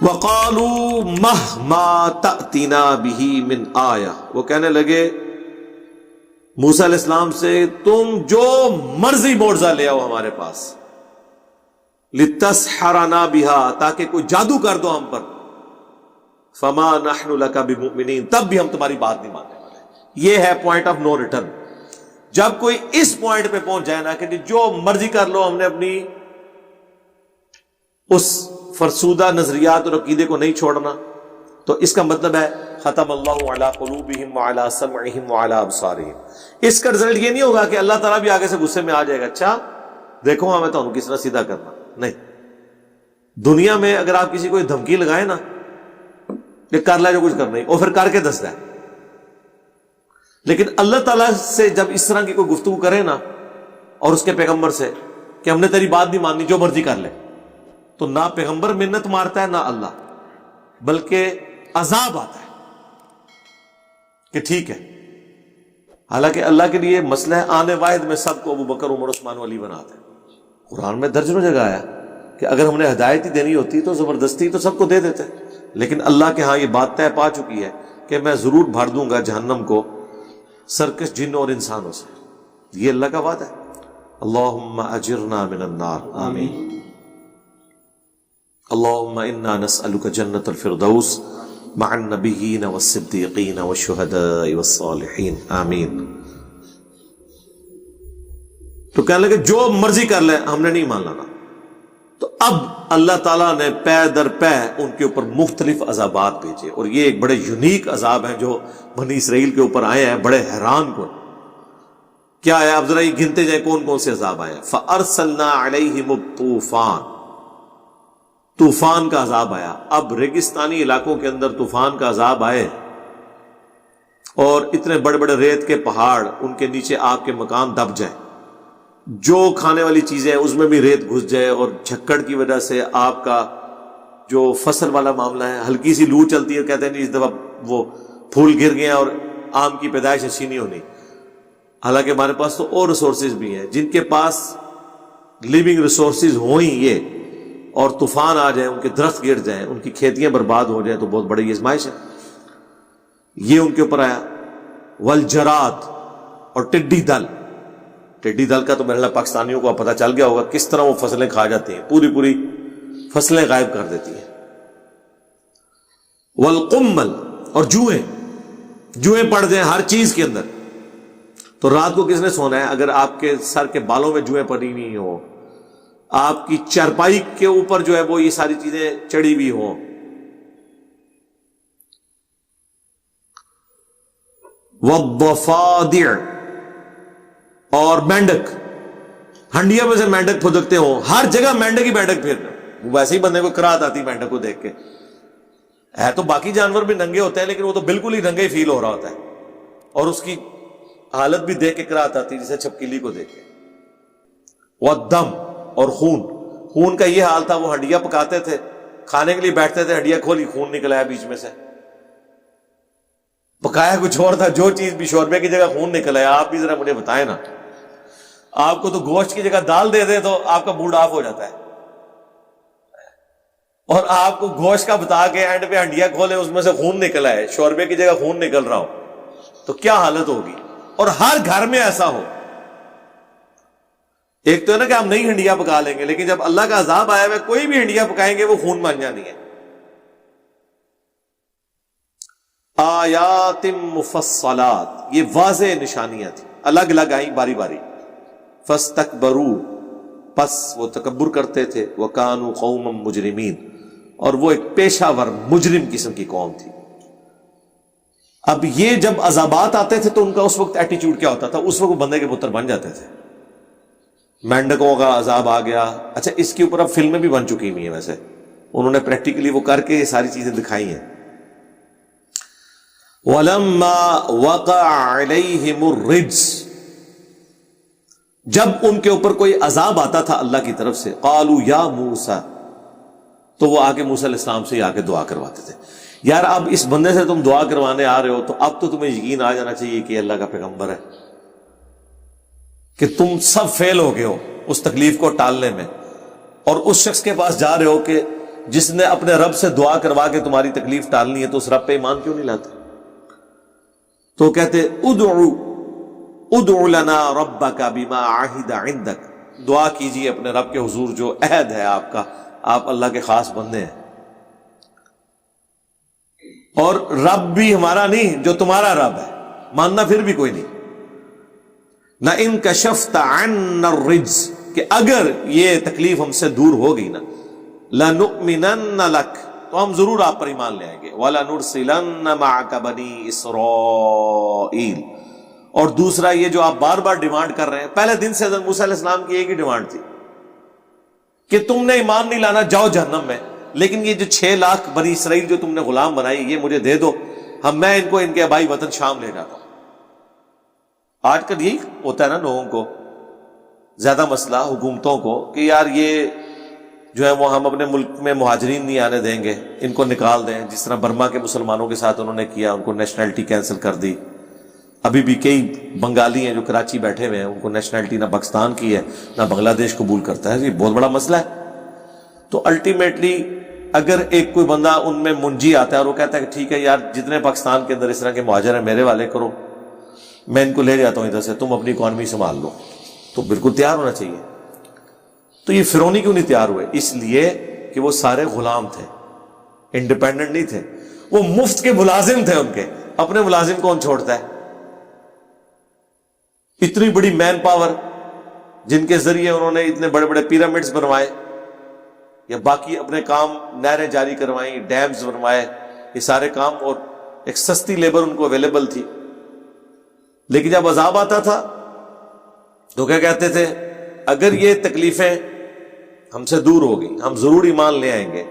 وَقَالُوا مَهْمَا تَأْتِنَا بِهِ مِنْ آیَةٍ، وہ کہنے لگے موسیٰ علیہ السلام سے تم جو مرضی معجزہ لے آؤ ہمارے پاس، لِتَسْحَرَنَا بِهَا، تاکہ کوئی جادو کر دو ہم پر، فَمَا نَحْنُ لَكَ بِمُؤْمِنِينَ، تب بھی ہم تمہاری بات نہیں ماننے والے۔ یہ ہے پوائنٹ آف نو ریٹرن۔ جب کوئی اس پوائنٹ پہ پہنچ جائے نا کہ جو مرضی کر لو، ہم نے اپنی اس فرسودہ نظریات اور عقیدے کو نہیں چھوڑنا، تو اس کا مطلب ہے ختم اللہ علی قلوبہم وعلی سمعہم وعلی ابصارہم۔ اس کا رزلٹ یہ نہیں ہوگا کہ اللہ تعالیٰ بھی آگے سے غصے میں آ جائے گا، اچھا دیکھو ہمیں تو کس طرح سیدھا کرنا، نہیں۔ دنیا میں اگر آپ کسی کو دھمکی لگائیں نا کہ کر لے جو کچھ کرنا ہی، اور پھر کر کے دستا ہے، لیکن اللہ تعالیٰ سے جب اس طرح کی کوئی گفتگو کرے نا، اور اس کے پیغمبر سے کہ ہم نے تیری بات نہیں ماننی، جو مرضی کر لے، تو نہ پیغمبر منت مارتا ہے نہ اللہ، بلکہ عذاب آتا ہے کہ ٹھیک ہے۔ حالانکہ اللہ کے لیے مسئلہ ہے آنے واحد میں سب کو ابو بکر عمر عثمان علی بناتے ہیں۔ قرآن میں درجنوں جگہ آیا کہ اگر ہم نے ہدایت ہی دینی ہوتی تو زبردستی تو سب کو دے دیتے، لیکن اللہ کے ہاں یہ بات طے پا چکی ہے کہ میں ضرور بھر دوں گا جہنم کو سرکش جن اور انسانوں سے، یہ اللہ کا وعدہ ہے۔ اللہم اجرنا من النار، آمین۔ اللہم انا نسألک جنت الفردوس مع النبیین والصدیقین والشہداء والصالحین، آمین۔ تو کہنے لگے جو مرضی کر لے، ہم نے نہیں مان لانا۔ تو اب اللہ تعالیٰ نے پے در پے ان کے اوپر مختلف عذابات بھیجے، اور یہ ایک بڑے یونیک عذاب ہیں جو بنی اسرائیل کے اوپر آئے ہیں، بڑے حیران کن۔ کیا ہے اب ذرا یہ گنتے جائیں کون کون سے عذاب آئے ہیں۔ فَأَرْسَلْنَا عَلَيْهِمُ الطُّوفَانَ، طوفان کا عذاب آیا۔ اب ریگستانی علاقوں کے اندر طوفان کا عذاب آئے، اور اتنے بڑے بڑے ریت کے پہاڑ، ان کے نیچے آپ کے مکان دب جائیں، جو کھانے والی چیزیں اس میں بھی ریت گھس جائے، اور جھکڑ کی وجہ سے آپ کا جو فصل والا معاملہ ہے، ہلکی سی لو چلتی ہے، کہتے ہیں نہیں اس دفعہ وہ پھول گر گئے اور آم کی پیدائش اچھی نہیں ہونی۔ حالانکہ ہمارے پاس تو اور ریسورسز بھی ہیں، جن کے پاس لیونگ ریسورسز ہوں ہی یہ، اور طوفان آ جائیں، ان کے درخت گر جائیں، ان کی کھیتیاں برباد ہو جائیں، تو بہت بڑی آزمائش ہے۔ یہ ان کے اوپر آیا۔ والجراد، اور ٹڈی دل۔ ٹڈی دل کا تو میرے خیال پاکستانیوں کو پتہ چل گیا ہوگا کس طرح وہ فصلیں کھا جاتی ہیں، پوری پوری فصلیں غائب کر دیتی ہیں۔ والقمل، اور جوئیں پڑ جائیں ہر چیز کے اندر، تو رات کو کس نے سونا ہے اگر آپ کے سر کے بالوں میں جوئیں پڑی نہیں ہو، آپ کی چارپائی کے اوپر جو ہے وہ یہ ساری چیزیں چڑھی ہوئی ہوں۔ والضفادع، اور مینڈک، ہنڈیا میں سے مینڈک پھدکتے ہوں، ہر جگہ مینڈک ہی مینڈک پھر ویسے ہی بندے کو کراہت آتی مینڈک کو دیکھ کے۔ ہے تو باقی جانور بھی ننگے ہوتے ہیں، لیکن وہ تو بالکل ہی ننگے فیل ہو رہا ہوتا ہے، اور اس کی حالت بھی دیکھ کے کراہت آتی جیسے چھپکلی کو دیکھ کے۔ والدم، اور خون کا یہ حال تھا، وہ ہنڈیا پکاتے تھے، کھانے کے لیے بیٹھتے تھے، ہنڈیا کھولی، خون نکل آیا بیچ میں سے۔ پکایا کچھ اور تھا، جو چیز بھی شوربے کی جگہ خون نکل آیا۔ آپ بھی ذرا مجھے بتائیں نا، آپ کو تو گوشت کی جگہ دال دے دے تو آپ کا موڈ آف ہو جاتا ہے، اور آپ کو گوشت کا بتا کے اینڈ پہ ہنڈیا کھولے، اس میں سے خون نکل آئے، شوربے کی جگہ خون نکل رہا ہو، تو کیا حالت ہوگی؟ اور ہر گھر میں ایسا ہو۔ ایک تو ہے نا کہ ہم نہیں ہنڈیا پکا لیں گے، لیکن جب اللہ کا عذاب آیا ہے کوئی بھی ہنڈیا پکائیں گے وہ خون بن جانی ہے۔ آیات مفصلات، یہ واضح نشانیاں تھیں، الگ الگ آئیں باری باری۔ فاستکبروا، پس وہ تکبر کرتے تھے، وکانوا قوما مجرمین، اور وہ ایک پیشہ ور مجرم قسم کی قوم تھی۔ اب یہ جب عذابات آتے تھے تو ان کا اس وقت ایٹیچیوڈ کیا ہوتا تھا؟ اس وقت وہ بندے کے پتر بن جاتے تھے۔ مینڈکوں کا عذاب آ گیا، اچھا اس کے اوپر اب فلمیں بھی بن چکی ہوئی ہیں، ویسے انہوں نے پریکٹیکلی وہ کر کے یہ ساری چیزیں دکھائی ہیں۔ وَلَمَّا وَقَعَ عَلَيْهِمُ الرِّجْسُ، جب ان کے اوپر کوئی عذاب آتا تھا اللہ کی طرف سے، قَالُوا يَا مُوسَى، تو وہ آ کے موسیٰ علیہ السلام سے آ کے دعا کرواتے تھے۔ یار اب اس بندے سے تم دعا کروانے آ رہے ہو تو اب تو تمہیں یقین آ جانا چاہیے کہ اللہ کا پیغمبر ہے، کہ تم سب فیل ہو گئے ہو اس تکلیف کو ٹالنے میں، اور اس شخص کے پاس جا رہے ہو کہ جس نے اپنے رب سے دعا کروا کے تمہاری تکلیف ٹالنی ہے تو اس رب پہ ایمان کیوں نہیں لاتے؟ تو کہتے ادعو لنا ربک بما عہد عندک، دعا کیجیے اپنے رب کے حضور جو عہد ہے آپ کا، آپ اللہ کے خاص بندے ہیں، اور رب بھی ہمارا نہیں جو تمہارا رب ہے، ماننا پھر بھی کوئی نہیں۔ لئن کشفت عنا الرجز، کہ اگر یہ تکلیف ہم سے دور ہو گئی نا، لنؤمنن لک، تو ہم ضرور آپ پر ایمان لے آئیں گے، وَلَنُرْسِلَنَّ مَعَكَ بَنِي إِسْرَائِيل۔ اور دوسرا یہ جو آپ بار بار ڈیمانڈ کر رہے ہیں، پہلے دن سے حضرت موسیٰ علیہ السلام کی ایک ہی ڈیمانڈ تھی کہ تم نے ایمان نہیں لانا، جاؤ جہنم میں، لیکن یہ جو 6 لاکھ بنی اسرائیل جو تم نے غلام بنائی یہ مجھے دے دو، میں ان کو ان کے آبائی وطن شام لے جاتا ہوں۔ آج کل یہی ہوتا ہے نا لوگوں کو، زیادہ مسئلہ حکومتوں کو کہ یار یہ جو ہے وہ ہم اپنے ملک میں مہاجرین نہیں آنے دیں گے، ان کو نکال دیں، جس طرح برما کے مسلمانوں کے ساتھ انہوں نے کیا، ان کو نیشنلٹی کینسل کر دی۔ ابھی بھی کئی بنگالی ہیں جو کراچی بیٹھے ہوئے ہیں، ان کو نیشنلٹی نہ پاکستان کی ہے نہ بنگلہ دیش قبول کرتا ہے، یہ بہت بڑا مسئلہ ہے۔ تو الٹیمیٹلی اگر ایک کوئی بندہ ان میں منجی آتا ہے اور وہ کہتا ہے کہ ٹھیک ہے یار جتنے پاکستان کے اندر اس طرح کے مہاجر ہیں میرے والے کرو، میں ان کو لے جاتا ہوں ادھر سے، تم اپنی اکانومی سنبھال لو، تو بالکل تیار ہونا چاہیے۔ تو یہ فرعونی کیوں نہیں تیار ہوئے؟ اس لیے کہ وہ سارے غلام تھے، انڈیپینڈنٹ نہیں تھے، وہ مفت کے ملازم تھے، ان کے اپنے ملازم کون چھوڑتا ہے؟ اتنی بڑی مین پاور جن کے ذریعے انہوں نے اتنے بڑے بڑے پیرامڈز بنوائے یا باقی اپنے کام، نہریں جاری کروائیں، ڈیمز بنوائے، یہ سارے کام، اور ایک سستی لیبر ان کو اویلیبل تھی۔ لیکن جب عذاب آتا تھا تو کیا کہتے تھے؟ اگر یہ تکلیفیں ہم سے دور ہوگی ہم ضرور ایمان لے آئیں گے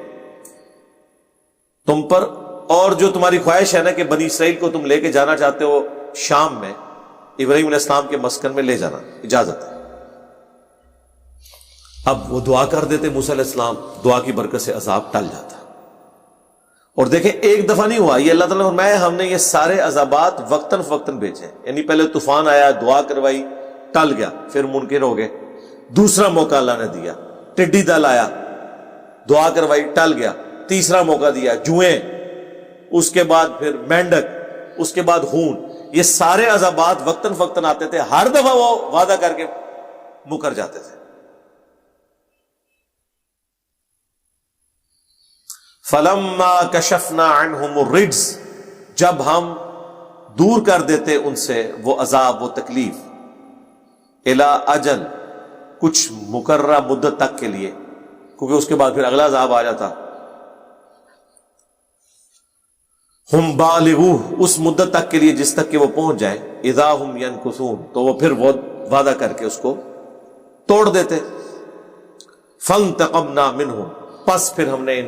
تم پر، اور جو تمہاری خواہش ہے نا کہ بنی اسرائیل کو تم لے کے جانا چاہتے ہو شام میں، ابراہیم علیہ السلام کے مسکن میں لے جانا، اجازت ہے۔ اب وہ دعا کر دیتے موسیٰ علیہ السلام، دعا کی برکت سے عذاب ٹل جاتا۔ اور دیکھیں ایک دفعہ نہیں ہوا یہ، اللہ تعالیٰ نے فرمایا ہم نے یہ سارے عذابات وقتاً فوقتاً بھیجے، یعنی پہلے طوفان آیا، دعا کروائی، ٹل گیا، پھر منکر ہو گئے، دوسرا موقع اللہ نے دیا، ٹڈی دل آیا، دعا کروائی، ٹل گیا، تیسرا موقع دیا، جوئیں، اس کے بعد پھر مینڈک، اس کے بعد خون، یہ سارے عذابات وقتاً فوقتاً آتے تھے، ہر دفعہ وہ وعدہ کر کے مکر جاتے تھے۔ فَلَمَّا كَشَفْنَا عَنْهُمُ الرِّجْزَ، جب ہم دور کر دیتے ان سے وہ عذاب، وہ تکلیف، إِلَىٰ أَجَلٍ، کچھ مقررہ مدت تک کے لیے، کیونکہ اس کے بعد پھر اگلا عذاب آ جاتا، ہم بالغوہ، اس مدت تک کے لیے جس تک کہ وہ پہنچ جائیں، اذا ہم ینکثون، تو وہ پھر وہ وعدہ کر کے اس کو توڑ دیتے۔ فانتقمنا منہم، پس پھر ہم نے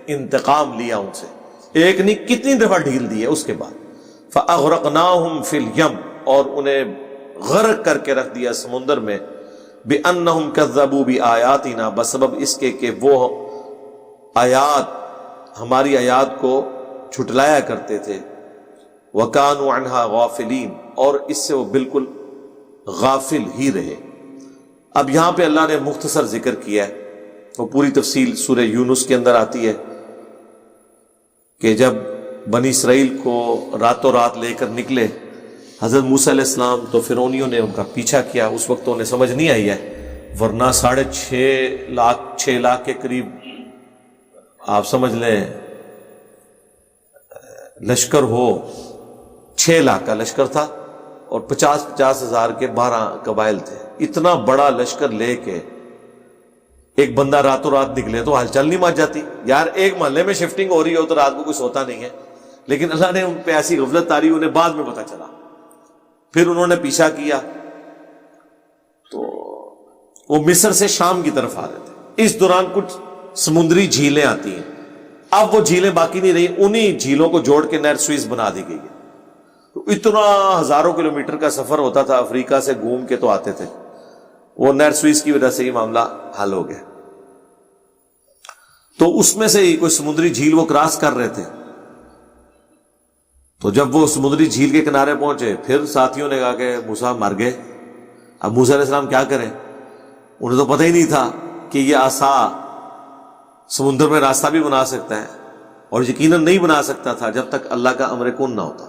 انتقام لیا ان سے، ایک نہیں کتنی دفعہ ڈھیل دی ہے اس کے بعد۔ فاغرقناہم فی الیم، اور انہیں غرق کر کے رکھ دیا سمندر میں، بِأَنَّهُمْ كَذَّبُوا بِآيَاتِنَا، بسبب اس کے کہ وہ آیات، ہماری آیات کو چھٹلایا کرتے تھے، وَكَانُوا عَنْهَا غَافِلِينَ، اور اس سے وہ بالکل غافل ہی رہے۔ اب یہاں پہ اللہ نے مختصر ذکر کیا ہے، وہ پوری تفصیل سورہ یونس کے اندر آتی ہے کہ جب بنی اسرائیل کو راتوں رات لے کر نکلے حضرت موسیٰ علیہ السلام، تو فرعونیوں نے ان کا پیچھا کیا، اس وقت انہیں سمجھ نہیں آئی ہے، ورنہ 6.5 لاکھ کے قریب آپ سمجھ لیں لشکر ہو، 6 لاکھ کا لشکر تھا اور 50 ہزار کے 12 قبائل تھے، اتنا بڑا لشکر لے کے ایک بندہ راتوں رات نکلے تو ہلچل نہیں مچ جاتی؟ یار ایک محلے میں شفٹنگ ہو رہی ہو تو رات کو کچھ ہوتا نہیں ہے، لیکن اللہ نے ان پہ ایسی غفلت تاری، انہیں بعد میں پتہ چلا، پھر انہوں نے پیچھا کیا، تو وہ مصر سے شام کی طرف آ رہے تھے۔ اس دوران کچھ سمندری جھیلیں آتی ہیں، اب وہ جھیلیں باقی نہیں رہی، انہی جھیلوں کو جوڑ کے نہر سوئز بنا دی گئی ہے۔ تو اتنا ہزاروں کلومیٹر کا سفر ہوتا تھا، افریقہ سے گھوم کے تو آتے تھے، وہ نہر سوئز کی وجہ سے یہ معاملہ حل ہو گیا۔ تو اس میں سے ہی کوئی سمندری جھیل وہ کراس کر رہے تھے، تو جب وہ سمندری جھیل کے کنارے پہنچے، پھر ساتھیوں نے کہا کہ موسیٰ مر گئے، اب موسیٰ علیہ السلام کیا کریں؟ انہیں تو پتہ ہی نہیں تھا کہ یہ عصا سمندر میں راستہ بھی بنا سکتا ہے، اور یقیناً نہیں بنا سکتا تھا جب تک اللہ کا امر کن نہ ہوتا۔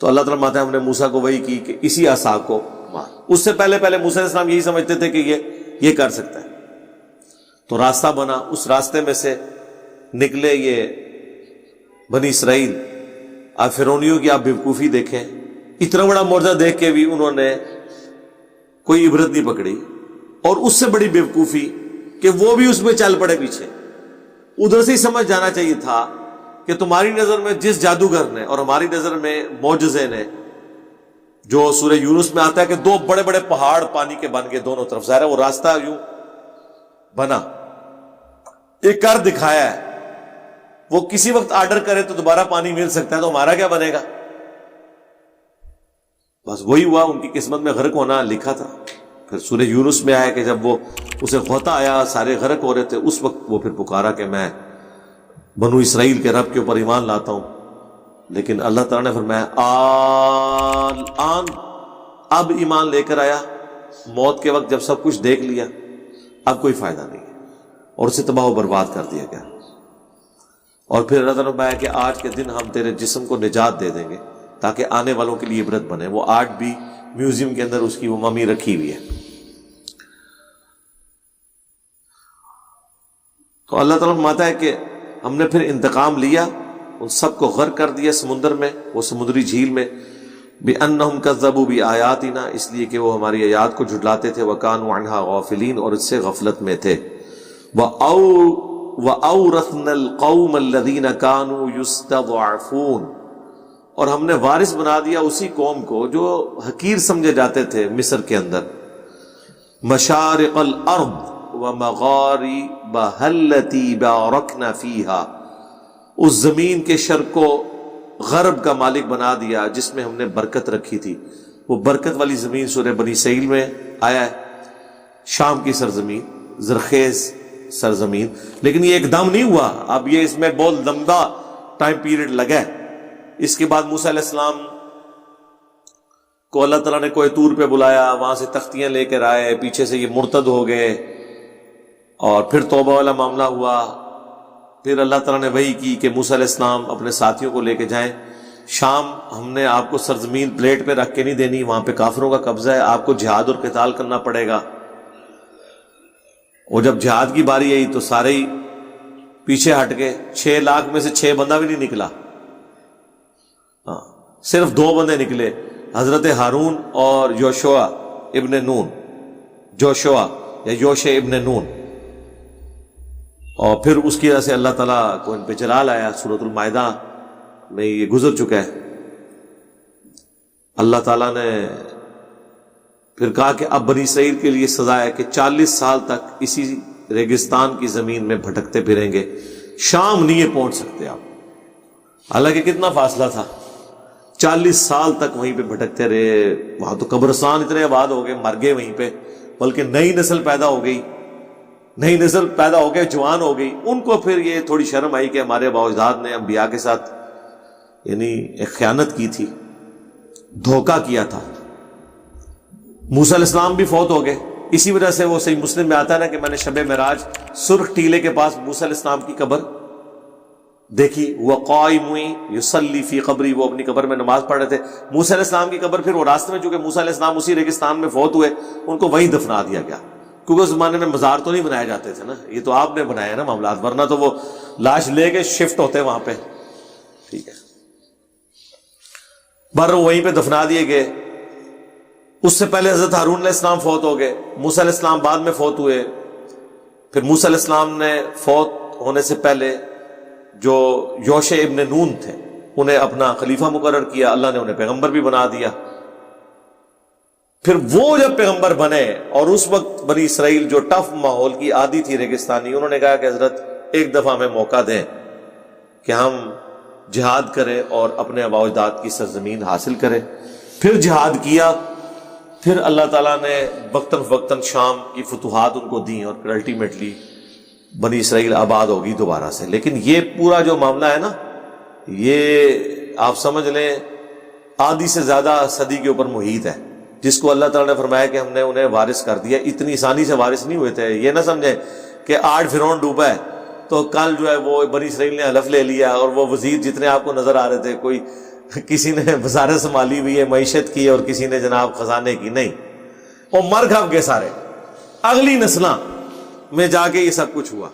تو اللہ تعالیٰ ماتا ہے ہم نے موسیٰ کو وحی کی کہ اسی عصا کو مار۔ اس سے پہلے موسیٰ علیہ السلام یہی سمجھتے تھے کہ یہ کر سکتا ہے، تو راستہ بنا، اس راستے میں سے نکلے یہ بنی اسرائیل۔ اب فرعونیوں کی آپ بیوقوفی دیکھیں، اتنا بڑا معجزہ دیکھ کے بھی انہوں نے کوئی عبرت نہیں پکڑی، اور اس سے بڑی بیوقوفی کہ وہ بھی اس میں چل پڑے پیچھے۔ ادھر سے ہی سمجھ جانا چاہیے تھا کہ تمہاری نظر میں جس جادوگر نے اور ہماری نظر میں معجزے نے، جو سورہ یونس میں آتا ہے کہ دو بڑے بڑے پہاڑ پانی کے بن کے دونوں طرف، ظاہر ہے وہ راستہ یوں بنا، ایک کر دکھایا ہے، وہ کسی وقت آرڈر کرے تو دوبارہ پانی مل سکتا ہے، تو ہمارا کیا بنے گا؟ بس وہی ہوا، ان کی قسمت میں غرق ہونا لکھا تھا۔ پھر سورہ یونس میں آیا کہ جب وہ اسے غوطہ آیا، سارے غرق ہو رہے تھے، اس وقت وہ پھر پکارا کہ میں بنو اسرائیل کے رب کے اوپر ایمان لاتا ہوں۔ لیکن اللہ تعالیٰ نے فرمایا آن، اب ایمان لے کر آیا، موت کے وقت جب سب کچھ دیکھ لیا اب کوئی فائدہ نہیں ہے، اور اسے تباہ و برباد کر دیا گیا۔ اور پھر اللہ تعالیٰ نے فرمایا کہ آج کے دن ہم تیرے جسم کو نجات دے دیں گے تاکہ آنے والوں کے لیے عبرت بنے۔ وہ آج بھی میوزیم کے اندر اس کی وہ ممی رکھی ہوئی ہے۔ تو اللہ تعالیٰ فرماتا ہے کہ ہم نے پھر انتقام لیا، ان سب کو غرق کر دیا سمندر میں، وہ سمندری جھیل میں، بِأَنَّهُمْ كَذَّبُوا بِآيَاتِنَا، اس لیے کہ وہ ہماری آیات کو جھٹلاتے تھے، وَكَانُوا عَنْهَا غَافِلِينَ، اور اس سے غفلت میں تھے۔ وَأَوْرَثْنَا الْقَوْمَ الَّذِينَ كَانُوا يُسْتَضْعَفُونَ، اور ہم نے وارث بنا دیا اسی قوم کو جو حقیر سمجھے جاتے تھے مصر کے اندر، مشارق الارض ومغاربها التي باركنا فيها، اس زمین کے شرق و غرب کا مالک بنا دیا جس میں ہم نے برکت رکھی تھی۔ وہ برکت والی زمین سورہ بنی اسرائیل میں آیا ہے، شام کی سرزمین، زرخیز سرزمین۔ لیکن یہ ایک دم نہیں ہوا، اب یہ اس میں بہت لمبا ٹائم پیریڈ لگا ہے۔ اس کے بعد موسیٰ علیہ السلام کو اللہ تعالیٰ نے کوہ طور پہ بلایا، وہاں سے تختیاں لے کر آئے، پیچھے سے یہ مرتد ہو گئے، اور پھر توبہ والا معاملہ ہوا۔ پھر اللہ تعالیٰ نے وحی کی کہ موسیٰ علیہ السلام اپنے ساتھیوں کو لے کے جائیں شام، ہم نے آپ کو سرزمین پلیٹ پہ رکھ کے نہیں دینی، وہاں پہ کافروں کا قبضہ ہے، آپ کو جہاد اور قتال کرنا پڑے گا۔ اور جب جہاد کی باری آئی تو سارے ہی پیچھے ہٹ گئے، 6 لاکھ میں سے 6 بندہ بھی نہیں نکلا، صرف 2 بندے نکلے، حضرت ہارون اور یوشع ابن نون، جوشوا یا یوشع ابن نون۔ اور پھر اس کی وجہ سے اللہ تعالیٰ کو ان پہ جلال آیا، سورۃ المائدہ میں یہ گزر چکا ہے۔ اللہ تعالیٰ نے پھر کہا کہ اب بنی اسرائیل کے لیے سزا ہے کہ 40 سال تک اسی ریگستان کی زمین میں بھٹکتے پھریں گے، شام نہیں پہنچ سکتے آپ، حالانکہ کتنا فاصلہ تھا، 40 سال تک وہیں پہ بھٹکتے رہے۔ وہاں تو قبرستان اتنے آباد ہو گئے، مر گئے وہیں پہ، بلکہ نئی نسل پیدا ہو گئی، جوان ہو گئی۔ ان کو پھر یہ تھوڑی شرم آئی کہ ہمارے آباء و اجداد نے انبیاء کے ساتھ یعنی ایک خیانت کی تھی، دھوکہ کیا تھا۔ موسیٰ علیہ السلام بھی فوت ہو گئے، اسی وجہ سے وہ صحیح مسلم میں آتا ہے نا کہ میں نے شب معراج سرخ ٹیلے کے پاس موسیٰ علیہ السلام کی قبر دیکھی، وہ قائم یصلی فی قبری، وہ اپنی قبر میں نماز پڑھ رہے تھے۔ موسیٰ علیہ السلام کی قبر پھر وہ راستے میں، چونکہ موسیٰ علیہ السلام اسی ریگستان میں فوت ہوئے، ان کو وہیں دفنا دیا گیا، کیونکہ اس زمانے میں مزار تو نہیں بنائے جاتے تھے نا، یہ تو آپ نے بنایا نا معاملات، ورنہ تو وہ لاش لے کے شفٹ ہوتے وہاں پہ، ٹھیک ہے، وہیں پہ دفنا دیے گئے۔ اس سے پہلے حضرت ہارون علیہ السلام فوت ہو گئے، موسیٰ علیہ السلام بعد میں فوت ہوئے۔ پھر موسیٰ علیہ السلام نے فوت ہونے سے پہلے جو یوشع ابن نون تھے انہیں اپنا خلیفہ مقرر کیا، اللہ نے انہیں پیغمبر بھی بنا دیا۔ پھر وہ جب پیغمبر بنے، اور اس وقت بنی اسرائیل جو ٹف ماحول کی عادی تھی ریگستانی، انہوں نے کہا کہ حضرت ایک دفعہ ہمیں موقع دیں کہ ہم جہاد کریں اور اپنے آباء و اجداد کی سرزمین حاصل کریں۔ پھر جہاد کیا، پھر اللہ تعالیٰ نے وقتاً فوقتاً شام کی فتوحات ان کو دیں، اور الٹیمیٹلی بنی اسرائیل آباد ہوگی دوبارہ سے۔ لیکن یہ پورا جو معاملہ ہے نا، یہ آپ سمجھ لیں آدھی سے زیادہ صدی کے اوپر محیط ہے، جس کو اللہ تعالیٰ نے فرمایا کہ ہم نے انہیں وارث کر دیا۔ اتنی آسانی سے وارث نہیں ہوئے تھے، یہ نہ سمجھیں کہ آج فرعون ڈوبا ہے تو کل جو ہے وہ بنی اسرائیل نے حلف لے لیا، اور وہ وزیر جتنے آپ کو نظر آ رہے تھے، کوئی کسی نے وزارت سنبھالی ہوئی ہے معیشت کی اور کسی نے جناب خزانے کی، نہیں، وہ مر گھپ گئے سارے۔ اگلی نسلاں میں جا کے یہ سب کچھ ہوا۔